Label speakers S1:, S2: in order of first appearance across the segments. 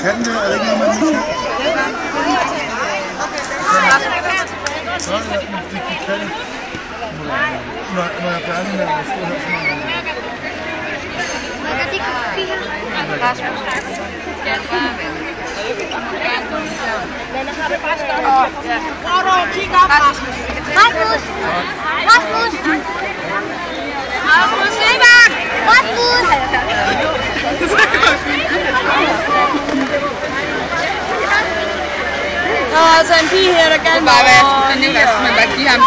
S1: Kan den det? Er det ikke noget, man ikke kan? Nej, det kan det. Når jeg er færdig med at stå her sådan noget.
S2: Altså en pige her, der gerne vil bare være sådan Niklas, men bare give ham,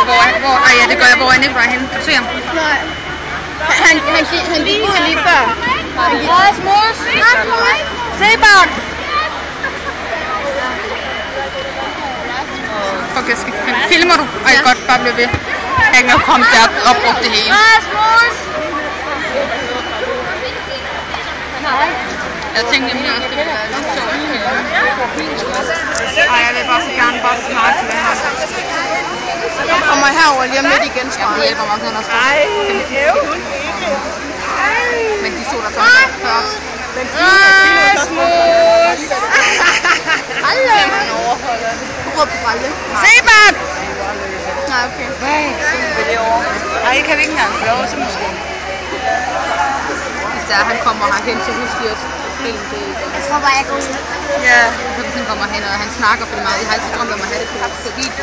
S2: det gør jeg, hvor er Nikolaj henne? Kan du se ham?
S3: Nej. Han gik ud lige før.
S2: Rasmus! Sebak! Fuck, jeg skal filmer du? Ej, godt, bare blive ved. Jeg kan jo komme til at opbruge det hele.
S3: Rasmus!
S2: Jeg tænkte nemlig også, det ville være lidt sjovt. Ej, jeg vil bare så gerne bare snakke til det her.
S3: Jeg kommer herover lige om lidt igen, tror jeg.
S2: Det hjælper mig sådan at stå. Men de så der så først.
S3: Rasmus! Hallo! Råb på Ralle.
S2: Sebak!
S3: Nej, okay.
S2: Ej, kan vi ikke engang få lov til måske. Hvis der han kommer herhen, så husk jeg også film det.
S3: Jeg tror bare, jeg går ud.
S2: Ja. Hvis han kommer hen, og han snakker for meget. Jeg har altid drømt om at have det på video.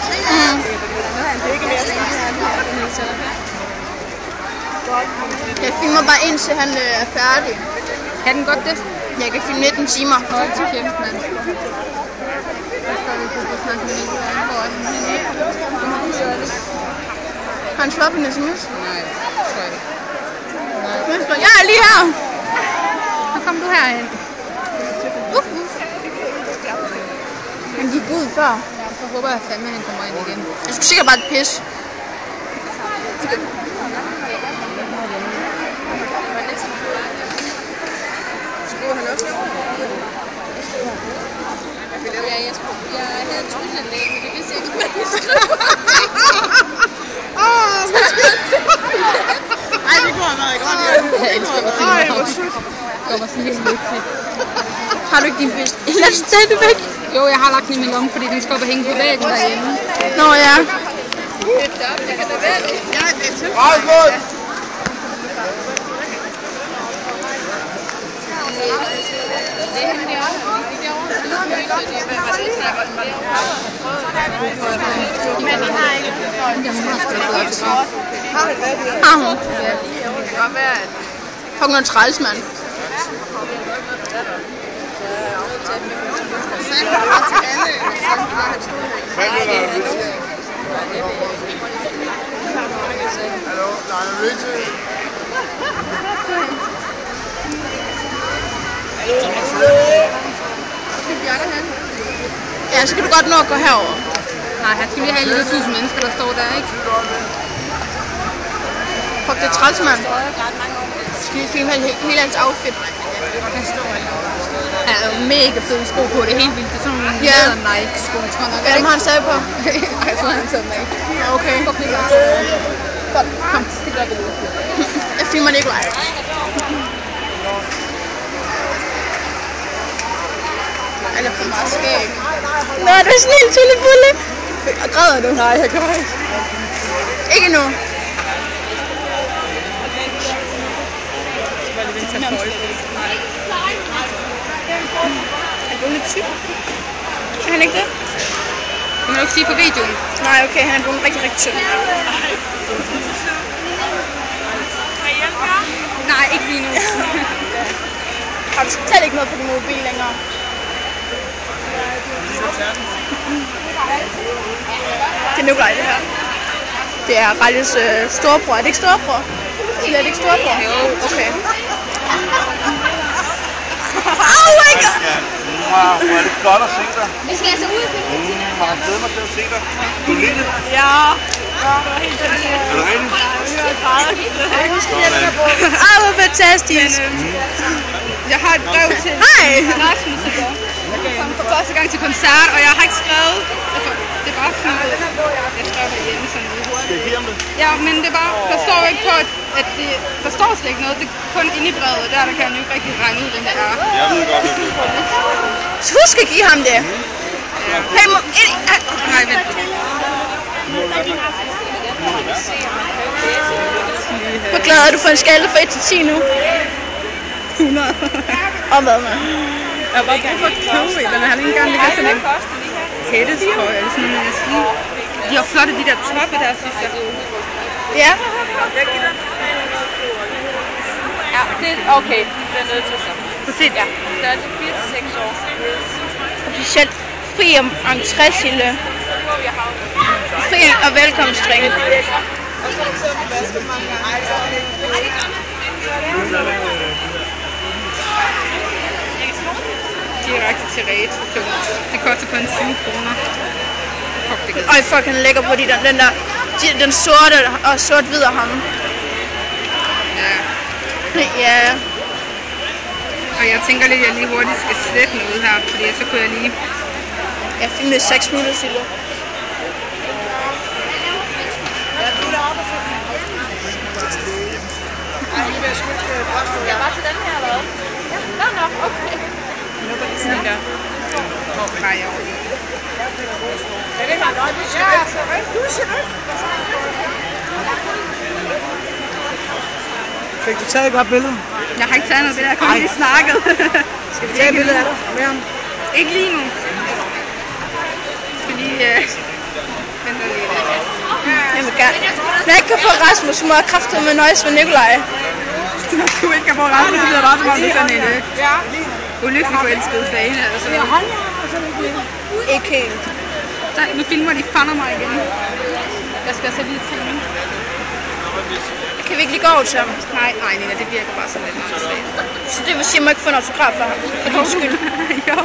S3: Jeg filmer bare indtil han er færdig.
S2: Kan den godt det?
S3: Jeg kan filme 19 timer.
S2: Hold til kæft, mand.
S3: Har han slået en sms?
S2: Nej, tror jeg ikke.
S3: Jeg er lige her.
S2: Så kom du herhen.
S3: Han gik ud før.
S2: Så håber jeg fandme, at han kommer ind igen.
S3: Jeg skulle sikkert bare et pis.
S2: Jeg havde trusset lidt, men det vidste jeg ikke, hvad vi skulle.
S3: Ej, det kunne have været godt.
S2: Jeg elsker at finde mig. Det var sådan helt lykkeligt.
S3: Har du ikke din pis? Lad os tage det væk.
S2: Jo, jeg har lagt den i min lomme, fordi den skal op og hænge på væggen derhjemme.
S3: Nå ja.
S1: Rasmus!
S3: Har hun? Fuck noget træls, mand.
S1: Hallo, Lionel Richie.
S3: Ja, så kan du godt nå at gå herover.
S2: Nej, han skal lige have 1.000 mennesker, der står der, ikke?
S3: Fuck, det er træls, mand. Skal vi filme hele hans outfit?
S2: Han er jo mega fede sko på, det er helt vildt. Det er sådan nogle læder Nike-sko, tror jeg.
S3: Ja, dem har han stadig på.
S2: Ej, jeg tror, han tager dem af.
S3: Okay.
S2: Kom, det gør vi lige.
S3: Jeg filmer Nikolaj. Han er for meget skæg. Nå, det er sådan en tullefulle. Græder du?
S2: Nej, jeg gør ikke.
S3: Ikke nu. Han er blevet lidt tyk. Er han ikke det?
S2: Det må du ikke sige på videoen.
S3: Nej, okay, han er blevet rigtig, rigtig tyk.
S2: Nej, ikke lige nu.
S3: Har du totalt ikke noget på din mobil længere? Det er Nikolaj, det her. Det er Ralles storebror. Er det ikke storebror? Er det ikke storebror?
S2: Jo.
S3: Okay. Oh my god!
S1: Wow, hvor er det godt at se dig.
S3: Vi skal altså ud.
S1: Jeg har glædet mig til at se dig. Du lide det?
S3: Ja. Det var helt fantastisk.
S1: Er det rigtigt?
S3: Hvor fantastisk.
S2: Jeg har et brev til
S3: Hej!
S2: Rasmus. kommet for første gang til koncert, og jeg har ikke skrevet. Det er bare sådan noget. Jeg skrev herhjemme sådan noget.
S1: Skal jeg give ham det?
S2: Ja, men det er bare, der står ikke på, at det, der står slet ikke noget. Det er kun inde i brevet, og der kan jeg jo ikke rigtig regne ud, hvem det er.
S1: Jeg ved godt, hvem det er.
S3: Så husk at give ham det.
S2: Ja.
S3: Hey,
S2: Nej, vent.
S3: Hvor glad er du for en skala fra 1 til 10 nu?
S2: 100.
S3: Og hvad med?
S2: Jeg har bare brug for at købe et, men han ikke engang ligger sådan en kættestrøg eller sådan noget. De har flotte de der toppe der, synes jeg.
S3: Ja.
S4: Ja, det er okay. Det er nødt til så.
S2: Præcis.
S4: Ja, det er til 4-6 år.
S3: Officielt fri om entré, Sille. Fri og velkomstdrink.
S2: Direkte til Retro. Det koster kun 20 kroner.
S3: Ej, fuck, han er lækker på den sorte og sort-hvid af ham.
S2: Ja.
S3: Ja.
S2: Og jeg tænker lidt, at jeg lige hurtigt skal slette noget her, fordi så kunne jeg lige...
S3: Jeg filmede 6 minutter, Sille.
S4: Jeg var til den her, eller hvad? Ja, nå, okay.
S2: Nu går det sådan der. Bare jeg over.
S5: Fik du taget et godt billede?
S2: Jeg har ikke taget noget billede, jeg har kun lige snakket.
S5: Skal vi tage et billede af dig med ham?
S2: Ikke lige nu. Jeg skal lige vente lidt.
S3: Jeg vil gerne. Når jeg ikke kan få Rasmus, så må jeg kræfte med nøjes med Nikolaj.
S2: Du ikke kan få Rasmus, så lyder det også, som om det er sådan en ulykkelig forelsket fane eller sådan noget.
S3: Ikke helt.
S2: Så nu filmer de fander mig igen. Jeg skal så lige filme.
S3: Kan vi ikke lige gå over til ham?
S2: Nej, Nina, det virker bare sådan lidt meget.
S3: Så det vil sige, at jeg må ikke få en autograf for ham. For din skyld.
S2: Jo.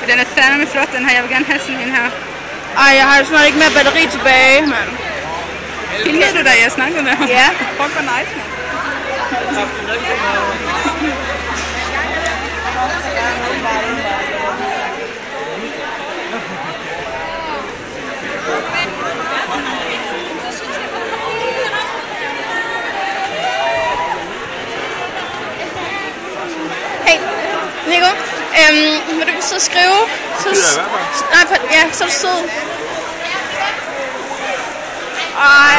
S2: Den er fandme flot, den her. Jeg vil gerne have sådan en her.
S3: Ej, jeg har snart ikke mere batteri tilbage, mand.
S2: Filmede du da, jeg snakkede med ham?
S3: Ja.
S2: Fuck, hvor nice, mand.
S3: Hey, Nico. Vil du så skrive? Så er du sød. Ej.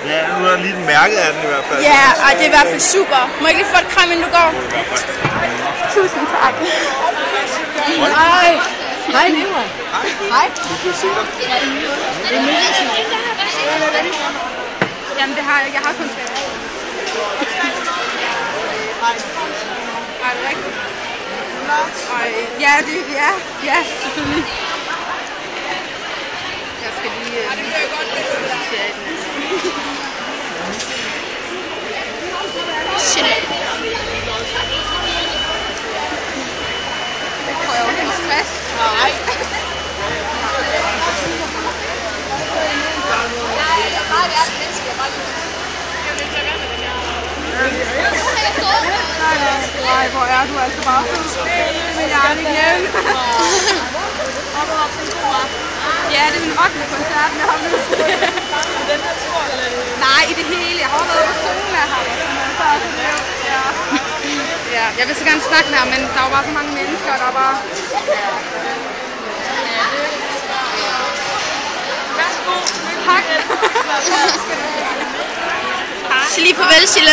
S1: Ja, nu er der lige et mærke af den i hvert fald.
S3: Ja, ej, det er i hvert fald super. Må jeg ikke lige få et kram, inden du går? Tusind tak. Hej. Hej, Nico. Hej.
S2: Jamen, det har jeg ikke. Jeg har kun skrevet. Ej, det er rigtigt. Ja, selvfølgelig. Jeg skal lige...
S3: Shit.
S2: Får jeg jo helt stress?
S3: Nej.
S2: Nej, hvor er du altså bare så med hjertet igen. Ja, det er min 8. koncert med ham. Nej, i det hele. Jeg har været på Sola her. Ja, jeg vil så gerne snakke med ham, men der var bare så mange mennesker, der var...
S3: Tak. Sig lige farvel, Sille.